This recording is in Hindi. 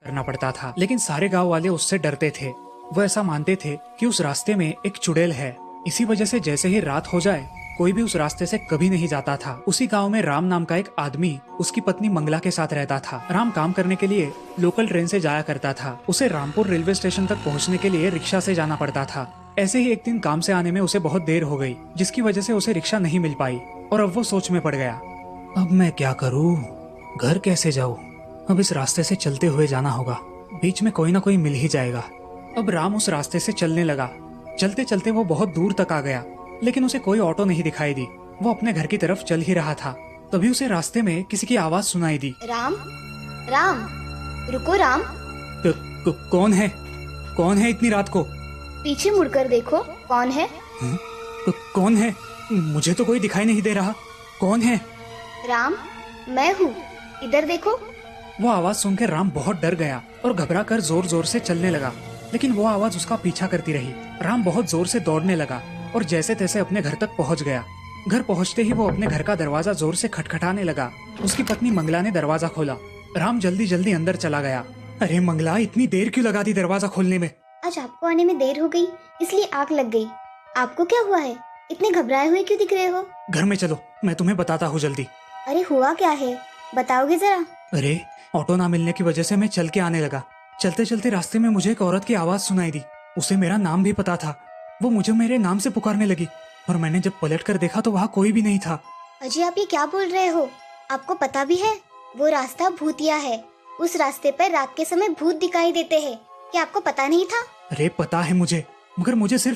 करना पड़ता था, लेकिन सारे गांव वाले उससे डरते थे। वो ऐसा मानते थे कि उस रास्ते में एक चुड़ैल है। इसी वजह से जैसे ही रात हो जाए कोई भी उस रास्ते से कभी नहीं जाता था। उसी गांव में राम नाम का एक आदमी उसकी पत्नी मंगला के साथ रहता था। राम काम करने के लिए लोकल ट्रेन से जाया करता था। उसे रामपुर रेलवे स्टेशन तक पहुंचने के लिए रिक्शा से जाना पड़ता था। ऐसे ही एक दिन काम से आने में उसे बहुत देर हो गई, जिसकी वजह से उसे रिक्शा नहीं मिल पाई और अब वो सोच में पड़ गया। अब मैं क्या करूँ, घर कैसे जाऊँ? अब इस रास्ते से चलते हुए जाना होगा, बीच में कोई ना कोई मिल ही जाएगा। अब राम उस रास्ते से चलने लगा। चलते चलते वो बहुत दूर तक आ गया, लेकिन उसे कोई ऑटो नहीं दिखाई दी। वो अपने घर की तरफ चल ही रहा था, तभी उसे रास्ते में किसी की आवाज सुनाई दी। राम, राम, रुको राम। कौन है? कौन है इतनी रात को? पीछे मुड़कर देखो, कौन है? कौन है? मुझे तो कोई दिखाई नहीं दे रहा। कौन है? राम, मैं हूँ, इधर देखो। वो आवाज सुनकर राम बहुत डर गया और घबरा कर जोर जोर से चलने लगा, लेकिन वो आवाज उसका पीछा करती रही। राम बहुत जोर से दौड़ने लगा और जैसे तैसे अपने घर तक पहुंच गया। घर पहुंचते ही वो अपने घर का दरवाजा जोर से खटखटाने लगा। उसकी पत्नी मंगला ने दरवाजा खोला। राम जल्दी जल्दी अंदर चला गया। अरे मंगला, इतनी देर क्यों लगा दी दरवाजा खोलने में? आज आपको आने में देर हो गई, इसलिए आग लग गई। आपको क्या हुआ है? इतने घबराए हुए क्यों दिख रहे हो? घर में चलो, मैं तुम्हें बताता हूँ जल्दी। अरे हुआ क्या है, बताओगे जरा? अरे ऑटो ना मिलने की वजह से मैं चल के आने लगा। चलते चलते रास्ते में मुझे एक औरत की आवाज सुनाई दी। उसे मेरा नाम भी पता था। वो मुझे मेरे नाम से पुकारने लगी और मैंने जब पलट कर देखा तो वहाँ कोई भी नहीं था। अजी, आप ये क्या बोल रहे हो? आपको पता भी है वो रास्ता भूतिया है। उस रास्ते पर रात के समय भूत दिखाई देते हैं। क्या आपको पता नहीं था? अरे पता है मुझे, मगर मुझे सिर्फ